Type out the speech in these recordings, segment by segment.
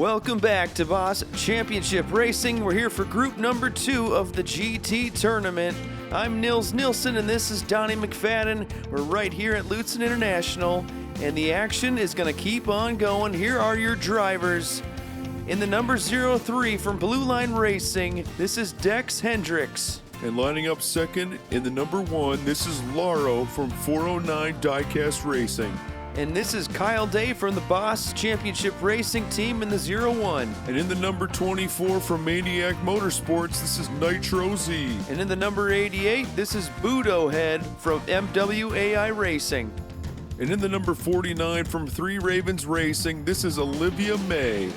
Welcome back to Boss Championship Racing. We're here for group number 2 of the GT tournament. I'm Nils Nilsson and this is Donnie McFadden. We're right here at Lutsen International and the action is going to keep on going. Here are your drivers. In the number 03 from Blue Line Racing, this is Dex Hendricks. And lining up second in the number 1, this is Laro from 409 Diecast Racing. And this is Kyle Day from the Boss Championship Racing team in the 01. And in the number 24 from Maniac Motorsports, this is Nitro Z. And in the number 88, this is Budo Head from MWAI Racing. And in the number 49 from Three Ravens Racing, this is Olivia May.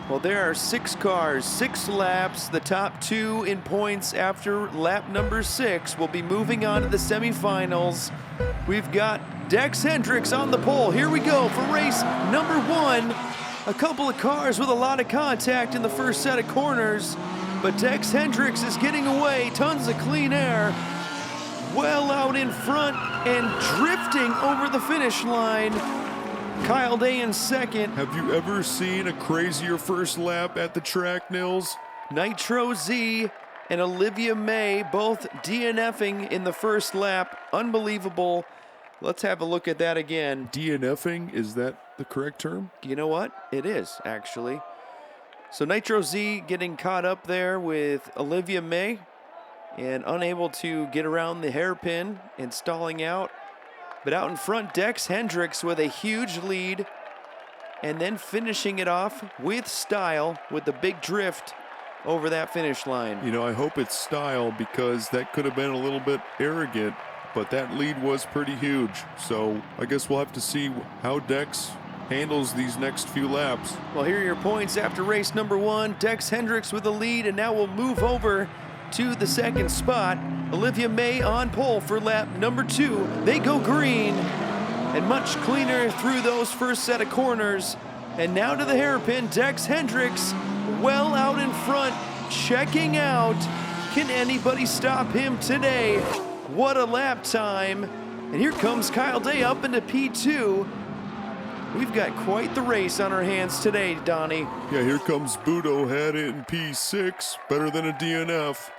Well, there are 6 cars, 6 laps. The top 2 in points after lap number 6 will be moving on to the semifinals. We've got Dex Hendricks on the pole. Here we go for race number 1. A couple of cars with a lot of contact in the first set of corners, but Dex Hendricks is getting away. Tons of clean air. Well out in front and drifting over the finish line. Kyle Day in second. Have you ever seen a crazier first lap at the track, Nils? Nitro Z and Olivia May both DNFing in the first lap. Unbelievable. Let's have a look at that again. DNFing, is that the correct term? You know what? It is, actually. So Nitro Z getting caught up there with Olivia May and unable to get around the hairpin and stalling out. But out in front, Dex Hendricks with a huge lead and then finishing it off with style with the big drift over that finish line. You know, I hope it's style because that could have been a little bit arrogant, but that lead was pretty huge. So I guess we'll have to see how Dex handles these next few laps. Well, here are your points after race number 1. Dex Hendricks with the lead, and now we'll move over to the second spot. Olivia May on pole for lap number 2. They go green and much cleaner through those first set of corners. And now to the hairpin, Dex Hendricks well out in front, checking out. Can anybody stop him today? What a lap time. And here comes Kyle Day up into P2. We've got quite the race on our hands today, Donnie. Yeah, here comes Budo Head in P6, better than a DNF.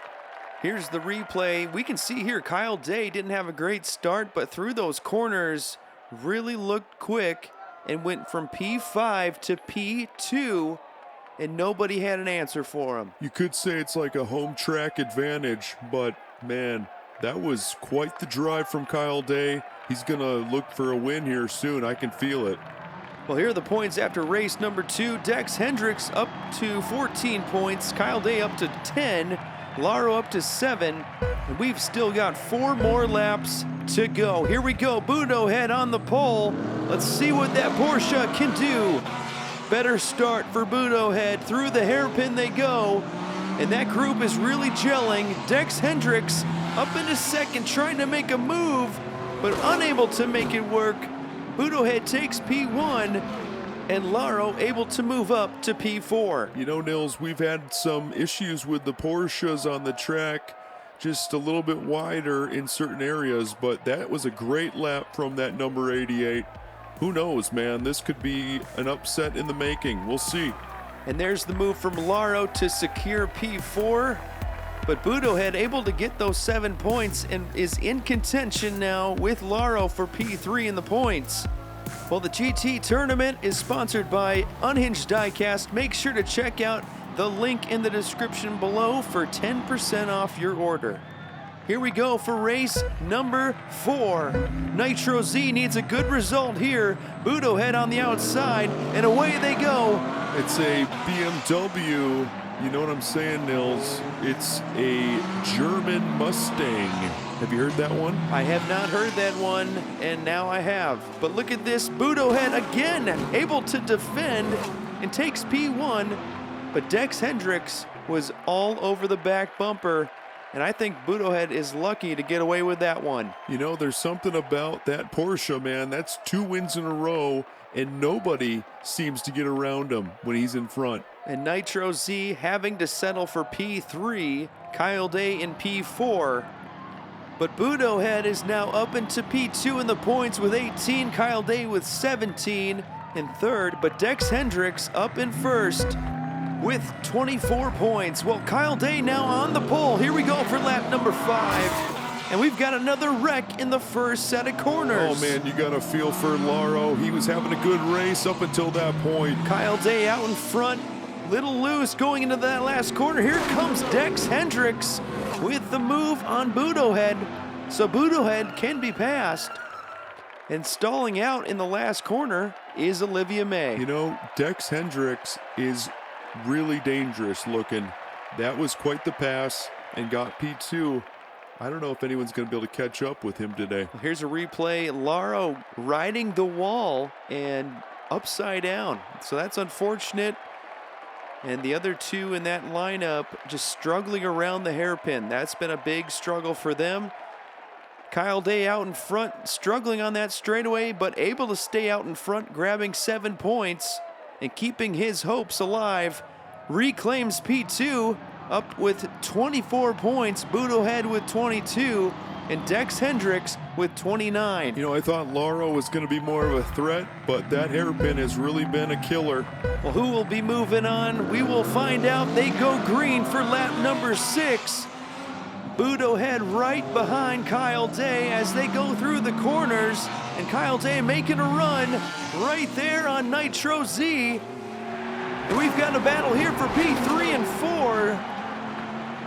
Here's the replay. We can see here Kyle Day didn't have a great start, but through those corners really looked quick and went from P5 to P2, and nobody had an answer for him. You could say it's like a home track advantage, but man, that was quite the drive from Kyle Day. He's gonna look for a win here soon. I can feel it. Well, here are the points after race number 2. Dex Hendricks up to 14 points, Kyle Day up to 10, Laro up to 7, and we've still got 4 more laps to go. Here we go, Budo Head on the pole. Let's see what that Porsche can do. Better start for Budo Head. Through the hairpin they go, and that group is really gelling. Dex Hendricks up into second, trying to make a move, but unable to make it work. Budo Head takes P1, and Laro able to move up to P4. You know, Nils, we've had some issues with the Porsches on the track, just a little bit wider in certain areas, but that was a great lap from that number 88. Who knows, man? This could be an upset in the making. We'll see. And there's the move from Laro to secure P4. But Budo Head able to get those 7 points and is in contention now with Laro for P3 in the points. Well, the GT tournament is sponsored by Unhinged Diecast. Make sure to check out the link in the description below for 10% off your order. Here we go for race number 4. Nitro Z needs a good result here. Budo Head on the outside, and away they go. It's a BMW. You know what I'm saying, Nils? It's a German Mustang. Have you heard that one? I have not heard that one, and now I have. But look at this, Budo Head again, able to defend and takes P1. But Dex Hendricks was all over the back bumper, and I think Budo Head is lucky to get away with that one. You know, there's something about that Porsche, man. That's 2 wins in a row, and nobody seems to get around him when he's in front. And Nitro Z having to settle for P3, Kyle Day in P4. But Budo Head is now up into P2 in the points with 18, Kyle Day with 17, in third, but Dex Hendricks up in first with 24 points. Well, Kyle Day now on the pole. Here we go for lap number 5. And we've got another wreck in the first set of corners. Oh man, you got a feel for Laro. He was having a good race up until that point. Kyle Day out in front, little loose going into that last corner. Here comes Dex Hendricks with the move on Budohead. So Budohead can be passed. And stalling out in the last corner is Olivia May. You know, Dex Hendricks is really dangerous looking. That was quite the pass and got P2. I don't know if anyone's going to be able to catch up with him today. Here's a replay. Laro riding the wall and upside down. So that's unfortunate. And the other two in that lineup just struggling around the hairpin. That's been a big struggle for them. Kyle Day out in front, struggling on that straightaway, but able to stay out in front, grabbing 7 points and keeping his hopes alive. Reclaims P2. Up with 24 points, Budohead with 22, and Dex Hendricks with 29. You know, I thought Laro was going to be more of a threat, but that hairpin has really been a killer. Well, who will be moving on? We will find out. They go green for lap number 6. Budohead right behind Kyle Day as they go through the corners, and Kyle Day making a run right there on Nitro Z. And we've got a battle here for P3 and 4.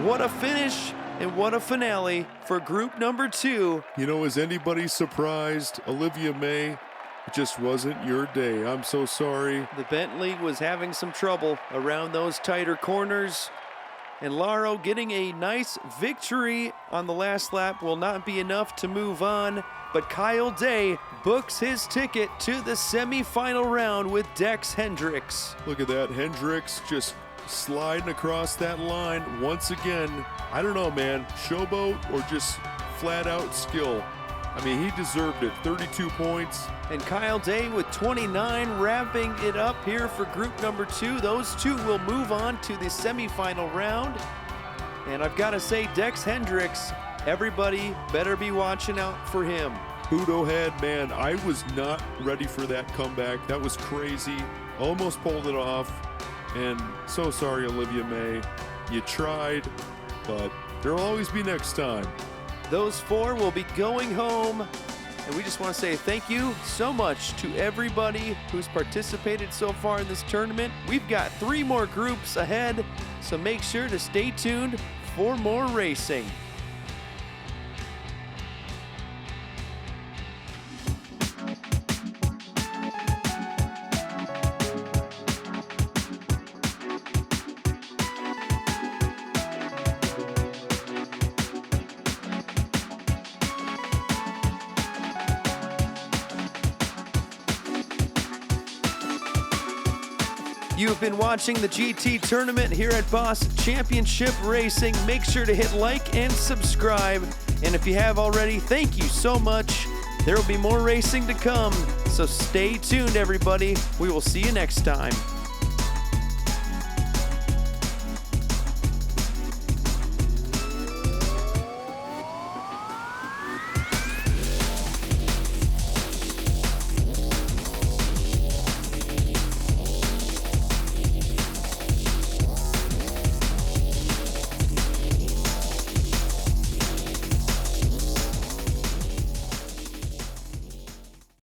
What a finish and what a finale for group number 2. You know, is anybody surprised? Olivia May, it just wasn't your day. I'm so sorry. The Bentley was having some trouble around those tighter corners. And Laro getting a nice victory on the last lap will not be enough to move on. But Kyle Day books his ticket to the semifinal round with Dex Hendricks. Look at that, Hendricks just sliding across that line once again. I don't know, man, showboat or just flat out skill. I mean, he deserved it. 32 points. And Kyle Day with 29, wrapping it up here for group number 2. Those two will move on to the semifinal round. And I've got to say, Dex Hendricks, everybody better be watching out for him. Budohead, man, I was not ready for that comeback. That was crazy. Almost pulled it off. And so sorry, Olivia May. You tried, but there'll always be next time. Those 4 will be going home. And we just want to say thank you so much to everybody who's participated so far in this tournament. We've got 3 more groups ahead, so make sure to stay tuned for more racing. You have been watching the GT tournament here at Boss Championship Racing. Make sure to hit like and subscribe. And if you have already, thank you so much. There will be more racing to come. So stay tuned, everybody. We will see you next time.